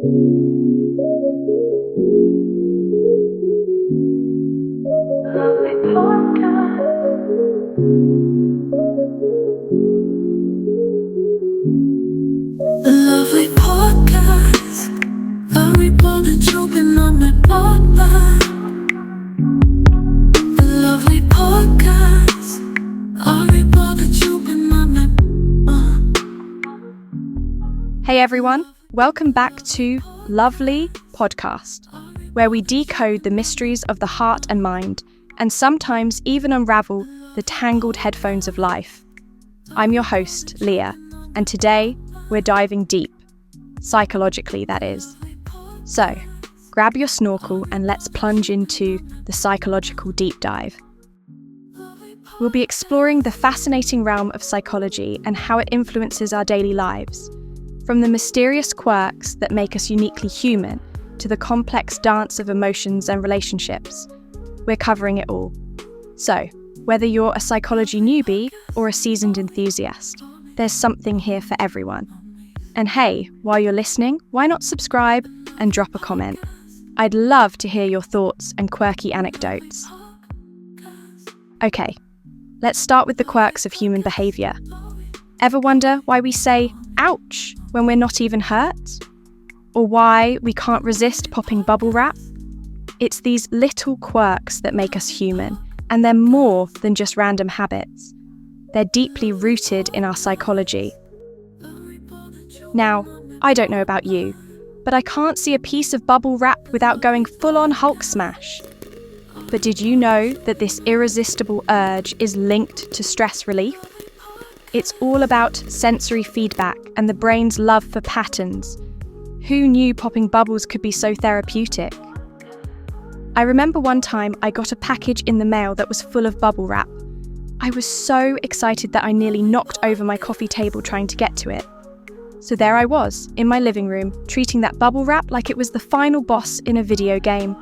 Lovely podcast. Are we both open on my podcast? Lovely podcast. Are we both open on my Hey everyone, welcome back to Lovely Podcast, where we decode the mysteries of the heart and mind, and sometimes even unravel the tangled headphones of life. I'm your host, Leah, and today we're diving deep, psychologically that is. So, grab your snorkel and let's plunge into the psychological deep dive. We'll be exploring the fascinating realm of psychology and how it influences our daily lives. From the mysterious quirks that make us uniquely human to the complex dance of emotions and relationships, we're covering it all. So, whether you're a psychology newbie or a seasoned enthusiast, there's something here for everyone. And hey, while you're listening, why not subscribe and drop a comment? I'd love to hear your thoughts and quirky anecdotes. Okay, let's start with the quirks of human behaviour. Ever wonder why we say ouch when we're not even hurt? Or why we can't resist popping bubble wrap? It's these little quirks that make us human, and they're more than just random habits. They're deeply rooted in our psychology. Now, I don't know about you, but I can't see a piece of bubble wrap without going full-on Hulk smash. But did you know that this irresistible urge is linked to stress relief? It's all about sensory feedback and the brain's love for patterns. Who knew popping bubbles could be so therapeutic? I remember one time I got a package in the mail that was full of bubble wrap. I was so excited that I nearly knocked over my coffee table trying to get to it. So there I was, in my living room, treating that bubble wrap like it was the final boss in a video game.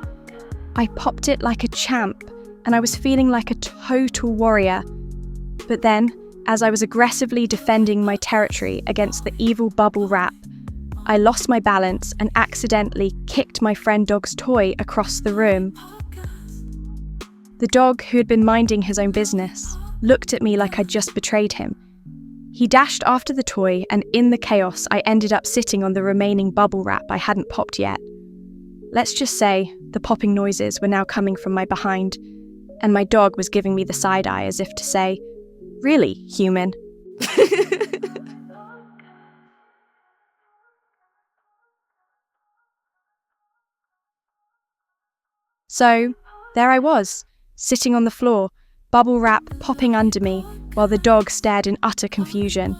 I popped it like a champ, and I was feeling like a total warrior. But then, as I was aggressively defending my territory against the evil bubble wrap, I lost my balance and accidentally kicked my friend dog's toy across the room. The dog, who had been minding his own business, looked at me like I'd just betrayed him. He dashed after the toy, and in the chaos, I ended up sitting on the remaining bubble wrap I hadn't popped yet. Let's just say the popping noises were now coming from my behind, and my dog was giving me the side eye as if to say, "Really, human?" So, there I was, sitting on the floor, bubble wrap popping under me, while the dog stared in utter confusion.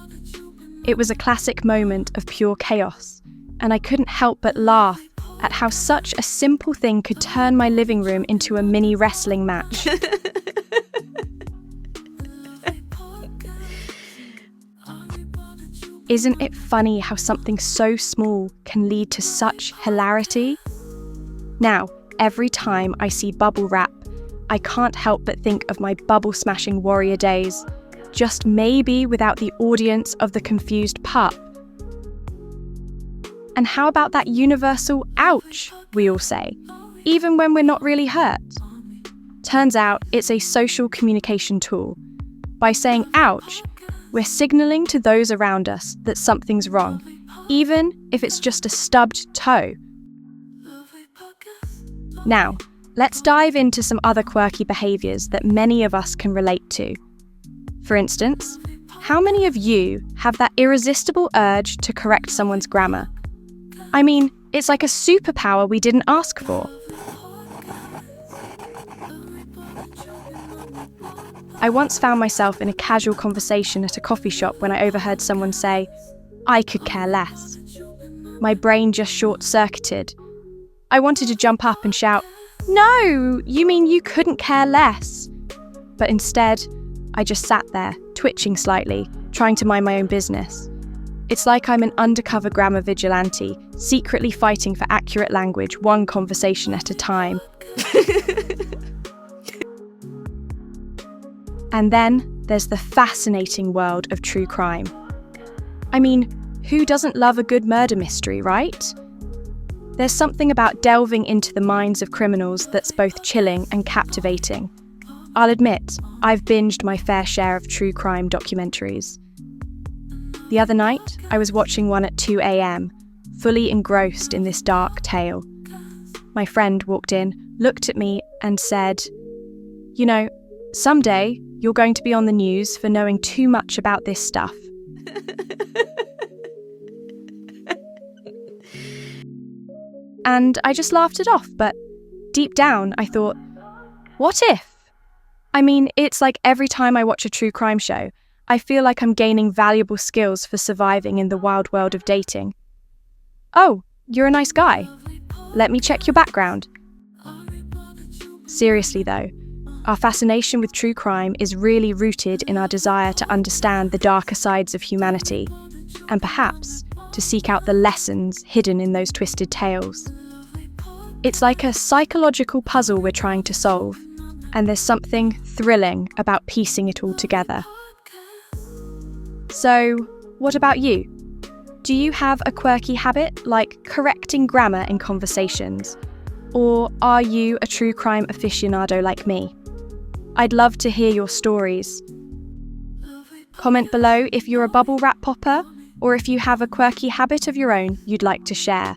It was a classic moment of pure chaos, and I couldn't help but laugh at how such a simple thing could turn my living room into a mini wrestling match. Isn't it funny how something so small can lead to such hilarity? Now, every time I see bubble wrap, I can't help but think of my bubble-smashing warrior days, just maybe without the audience of the confused pup. And how about that universal ouch, we all say, even when we're not really hurt? Turns out it's a social communication tool. By saying ouch, we're signalling to those around us that something's wrong, even if it's just a stubbed toe. Now, let's dive into some other quirky behaviours that many of us can relate to. For instance, how many of you have that irresistible urge to correct someone's grammar? I mean, it's like a superpower we didn't ask for. I once found myself in a casual conversation at a coffee shop when I overheard someone say, "I could care less." My brain just short-circuited. I wanted to jump up and shout, "No, you mean you couldn't care less?" But instead, I just sat there, twitching slightly, trying to mind my own business. It's like I'm an undercover grammar vigilante, secretly fighting for accurate language, one conversation at a time. And then there's the fascinating world of true crime. I mean, who doesn't love a good murder mystery, right? There's something about delving into the minds of criminals that's both chilling and captivating. I'll admit, I've binged my fair share of true crime documentaries. The other night, I was watching one at 2 a.m, fully engrossed in this dark tale. My friend walked in, looked at me, and said, "You know, someday you're going to be on the news for knowing too much about this stuff." And I just laughed it off, but deep down I thought, what if? I mean, it's like every time I watch a true crime show, I feel like I'm gaining valuable skills for surviving in the wild world of dating. "Oh, you're a nice guy. Let me check your background." Seriously though, our fascination with true crime is really rooted in our desire to understand the darker sides of humanity, and perhaps to seek out the lessons hidden in those twisted tales. It's like a psychological puzzle we're trying to solve, and there's something thrilling about piecing it all together. So, what about you? Do you have a quirky habit like correcting grammar in conversations? Or are you a true crime aficionado like me? I'd love to hear your stories. Comment below if you're a bubble wrap popper, or if you have a quirky habit of your own you'd like to share.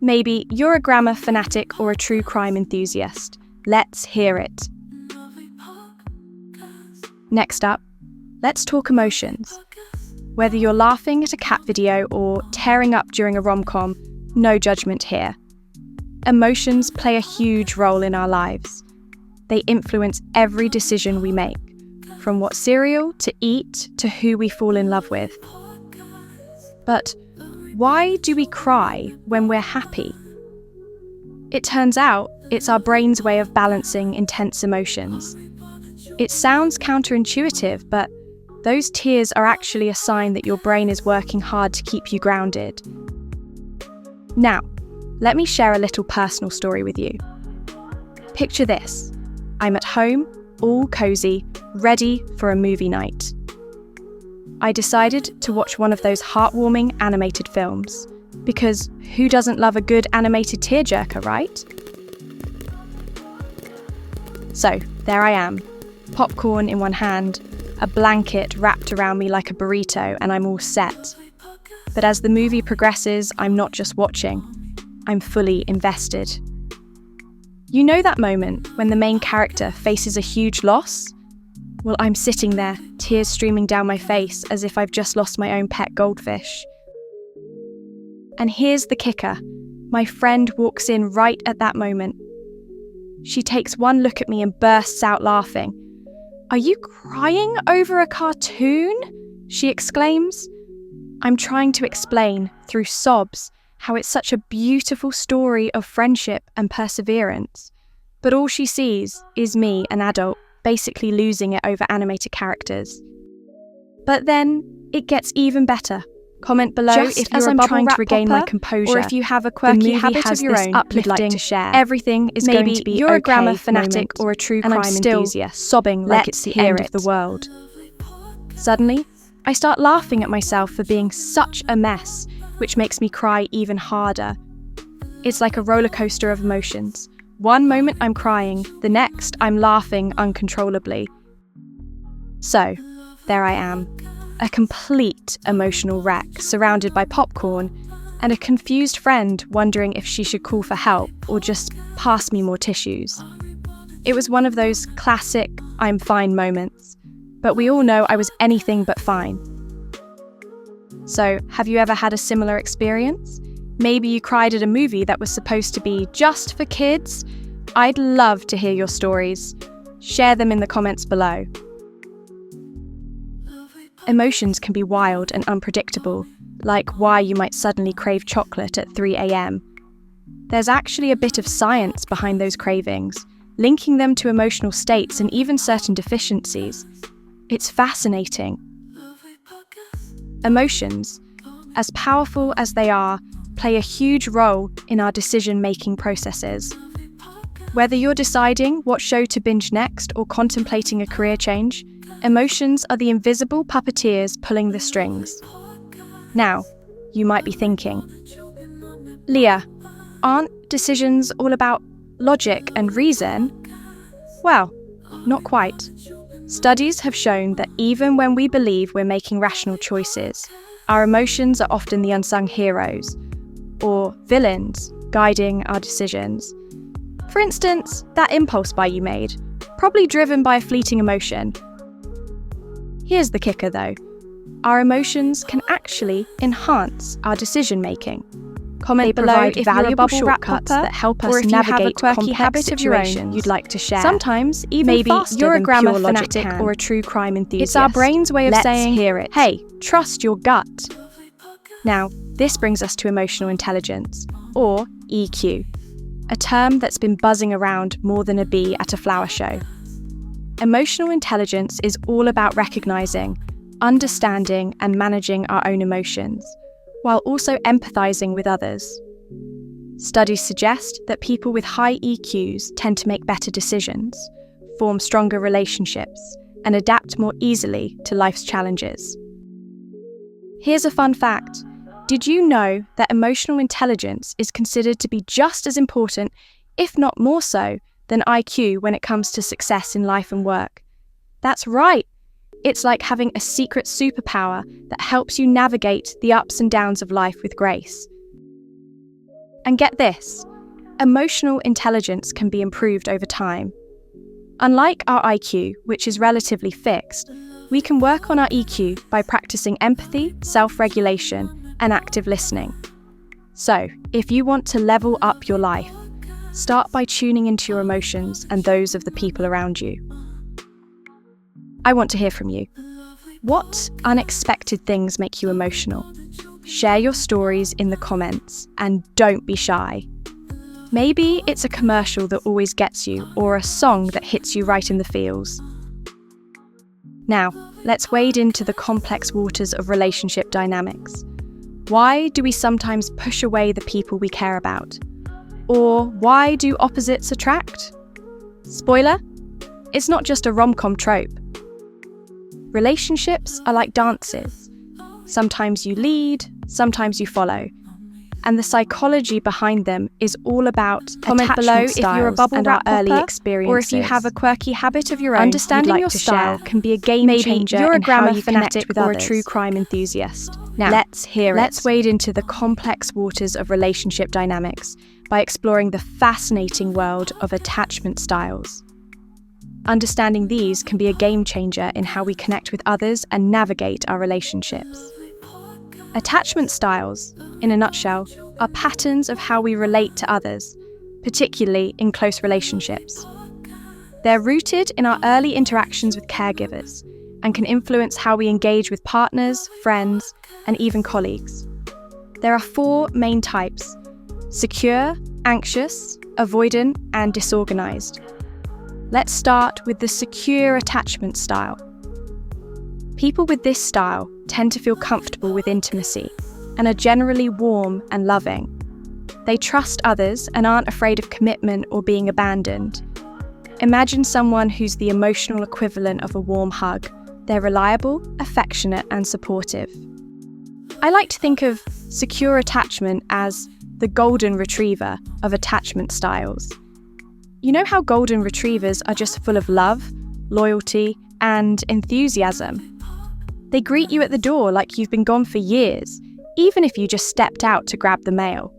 Maybe you're a grammar fanatic or a true crime enthusiast. Let's hear it. Next up, let's talk emotions. Whether you're laughing at a cat video or tearing up during a rom-com, no judgment here. Emotions play a huge role in our lives. They influence every decision we make, from what cereal to eat to who we fall in love with. But why do we cry when we're happy? It turns out it's our brain's way of balancing intense emotions. It sounds counterintuitive, but those tears are actually a sign that your brain is working hard to keep you grounded. Now, let me share a little personal story with you. Picture this. I'm at home, all cozy, ready for a movie night. I decided to watch one of those heartwarming animated films, because who doesn't love a good animated tearjerker, right? So, there I am, popcorn in one hand, a blanket wrapped around me like a burrito, and I'm all set. But as the movie progresses, I'm not just watching, I'm fully invested. You know that moment when the main character faces a huge loss? Well, I'm sitting there, tears streaming down my face as if I've just lost my own pet goldfish. And here's the kicker. My friend walks in right at that moment. She takes one look at me and bursts out laughing. "Are you crying over a cartoon?" she exclaims. I'm trying to explain, through sobs, how it's such a beautiful story of friendship and perseverance. But all she sees is me, an adult, basically losing it over animated characters. But then, it gets even better. Comment below Just if as you're I'm trying to popper, regain my composure, or if you have a quirky habit of your own you'd like to share. Everything is Maybe going to be you're a grammar okay fanatic moment, or a true and I'm crime still enthusiast, sobbing like it's the Let's hear end of the it. world. Suddenly, I start laughing at myself for being such a mess, which makes me cry even harder. It's like a roller coaster of emotions. One moment I'm crying, the next I'm laughing uncontrollably. So, there I am, a complete emotional wreck, surrounded by popcorn, and a confused friend wondering if she should call for help or just pass me more tissues. It was one of those classic I'm fine moments, but we all know I was anything but fine. So, have you ever had a similar experience? Maybe you cried at a movie that was supposed to be just for kids? I'd love to hear your stories. Share them in the comments below. Emotions can be wild and unpredictable, like why you might suddenly crave chocolate at 3 a.m. There's actually a bit of science behind those cravings, linking them to emotional states and even certain deficiencies. It's fascinating. Emotions, as powerful as they are, play a huge role in our decision-making processes. Whether you're deciding what show to binge next or contemplating a career change, emotions are the invisible puppeteers pulling the strings. Now, you might be thinking, Leah, aren't decisions all about logic and reason? Well, not quite. Studies have shown that even when we believe we're making rational choices, our emotions are often the unsung heroes, or villains, guiding our decisions. For instance, that impulse buy you made, probably driven by a fleeting emotion. Here's the kicker though. Our emotions can actually enhance our decision-making. Comment below if valuable shortcuts that help us navigate complex situations you'd like to share. Sometimes even maybe you're a grammar fanatic or a true crime enthusiast. It's our brain's way of saying, hey, trust your gut. Now, this brings us to emotional intelligence, or EQ, a term that's been buzzing around more than a bee at a flower show. Emotional intelligence is all about recognizing, understanding, and managing our own emotions, while also empathizing with others. Studies suggest that people with high EQs tend to make better decisions, form stronger relationships, and adapt more easily to life's challenges. Here's a fun fact. Did you know that emotional intelligence is considered to be just as important, if not more so, than IQ when it comes to success in life and work? That's right! It's like having a secret superpower that helps you navigate the ups and downs of life with grace. And get this, emotional intelligence can be improved over time. Unlike our IQ, which is relatively fixed, we can work on our EQ by practicing empathy, self-regulation, and active listening. So, if you want to level up your life, start by tuning into your emotions and those of the people around you. I want to hear from you. What unexpected things make you emotional? Share your stories in the comments and don't be shy. Maybe it's a commercial that always gets you or a song that hits you right in the feels. Now, let's wade into the complex waters of relationship dynamics. Why do we sometimes push away the people we care about? Or why do opposites attract? Spoiler, it's not just a rom-com trope. Relationships are like dances. Sometimes you lead, sometimes you follow. And the psychology behind them is all about comment below if you're a bubble wrap early experiences, or if you have a quirky habit of your own. Understanding your style can be a game changer. Maybe you're a grammar fanatic or a true crime enthusiast. Now, let's hear it. Let's wade into the complex waters of relationship dynamics by exploring the fascinating world of attachment styles. Understanding these can be a game changer in how we connect with others and navigate our relationships. Attachment styles, in a nutshell, are patterns of how we relate to others, particularly in close relationships. They're rooted in our early interactions with caregivers and can influence how we engage with partners, friends, and even colleagues. There are 4 main types: secure, anxious, avoidant, and disorganized. Let's start with the secure attachment style. People with this style tend to feel comfortable with intimacy and are generally warm and loving. They trust others and aren't afraid of commitment or being abandoned. Imagine someone who's the emotional equivalent of a warm hug. They're reliable, affectionate, and supportive. I like to think of secure attachment as the golden retriever of attachment styles. You know how golden retrievers are just full of love, loyalty, and enthusiasm? They greet you at the door like you've been gone for years, even if you just stepped out to grab the mail.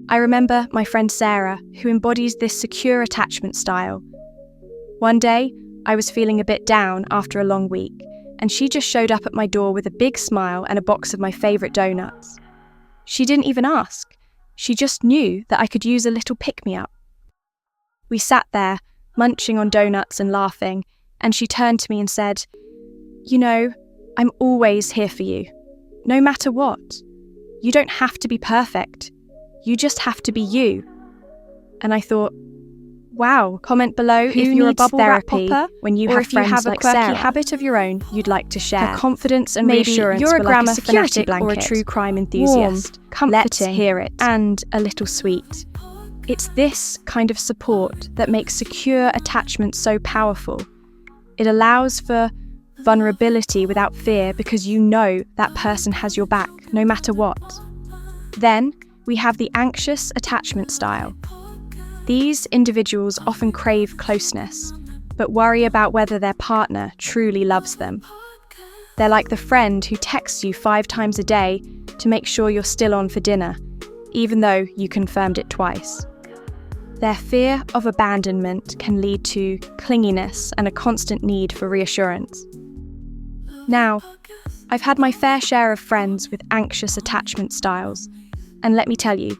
I remember my friend Sarah, who embodies this secure attachment style. One day, I was feeling a bit down after a long week, and she just showed up at my door with a big smile and a box of my favourite donuts. She didn't even ask. She just knew that I could use a little pick-me-up. We sat there, munching on donuts and laughing, and she turned to me and said, "You know, I'm always here for you, no matter what. You don't have to be perfect. You just have to be you." And I thought, wow, comment below if you're a bubble wrap popper when you have friends like Sarah. Or if you have a quirky habit of your own you'd like to share. Her confidence and reassurance were like a security blanket, or a true crime enthusiast. Warm, comforting, let's hear it, and a little sweet. It's this kind of support that makes secure attachment so powerful. It allows for vulnerability without fear because you know that person has your back, no matter what. Then, we have the anxious attachment style. These individuals often crave closeness, but worry about whether their partner truly loves them. They're like the friend who texts you 5 times a day to make sure you're still on for dinner, even though you confirmed it twice. Their fear of abandonment can lead to clinginess and a constant need for reassurance. Now, I've had my fair share of friends with anxious attachment styles, and let me tell you,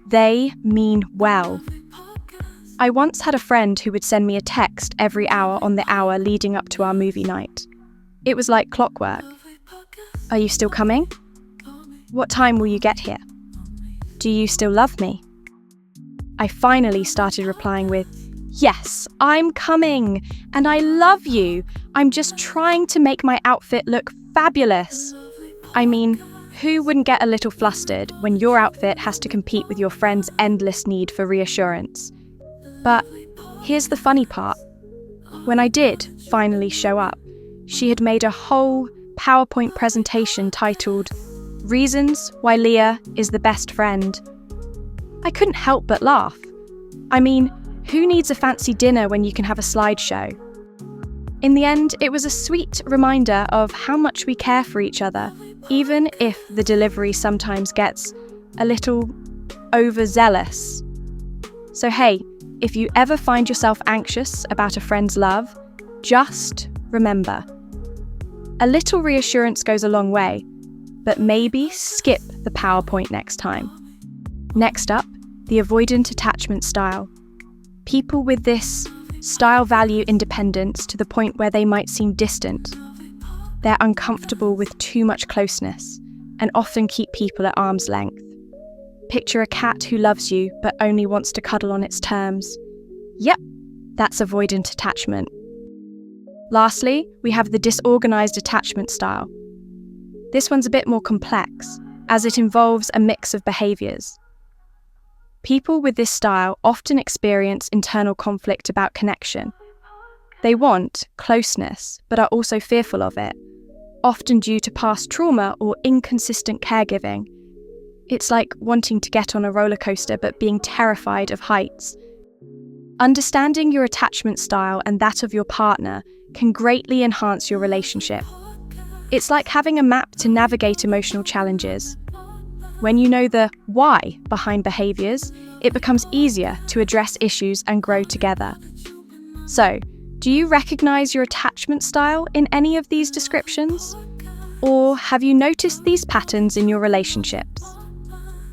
they mean well. I once had a friend who would send me a text every hour on the hour leading up to our movie night. It was like clockwork. Are you still coming? What time will you get here? Do you still love me? I finally started replying with, yes, I'm coming, and I love you. I'm just trying to make my outfit look fabulous. I mean, who wouldn't get a little flustered when your outfit has to compete with your friend's endless need for reassurance? But here's the funny part. When I did finally show up, she had made a whole PowerPoint presentation titled, Reasons Why Leah is the Best Friend. I couldn't help but laugh. I mean, who needs a fancy dinner when you can have a slideshow? In the end, it was a sweet reminder of how much we care for each other, even if the delivery sometimes gets a little overzealous. So hey, if you ever find yourself anxious about a friend's love, just remember, a little reassurance goes a long way, but maybe skip the PowerPoint next time. Next up, the avoidant attachment style. People with this style value independence to the point where they might seem distant. They're uncomfortable with too much closeness and often keep people at arm's length. Picture a cat who loves you but only wants to cuddle on its terms. Yep, that's avoidant attachment. Lastly, we have the disorganized attachment style. This one's a bit more complex, as it involves a mix of behaviors. People with this style often experience internal conflict about connection. They want closeness, but are also fearful of it, often due to past trauma or inconsistent caregiving. It's like wanting to get on a roller coaster but being terrified of heights. Understanding your attachment style and that of your partner can greatly enhance your relationship. It's like having a map to navigate emotional challenges. When you know the why behind behaviours, it becomes easier to address issues and grow together. So, do you recognise your attachment style in any of these descriptions? Or have you noticed these patterns in your relationships?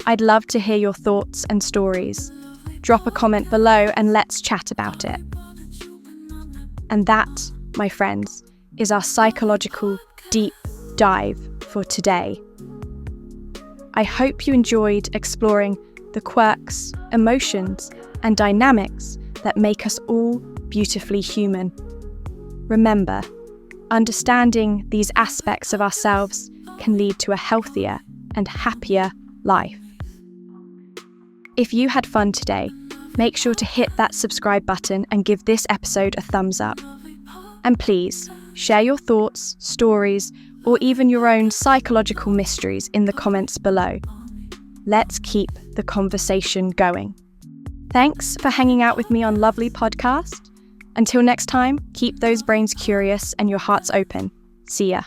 I'd love to hear your thoughts and stories. Drop a comment below and let's chat about it. And that, my friends, is our psychological deep dive for today. I hope you enjoyed exploring the quirks, emotions, and dynamics that make us all beautifully human. Remember, understanding these aspects of ourselves can lead to a healthier and happier life. If you had fun today, make sure to hit that subscribe button and give this episode a thumbs up. And please, share your thoughts, stories, or even your own psychological mysteries in the comments below. Let's keep the conversation going. Thanks for hanging out with me on Lovely Podcast. Until next time, keep those brains curious and your hearts open. See ya.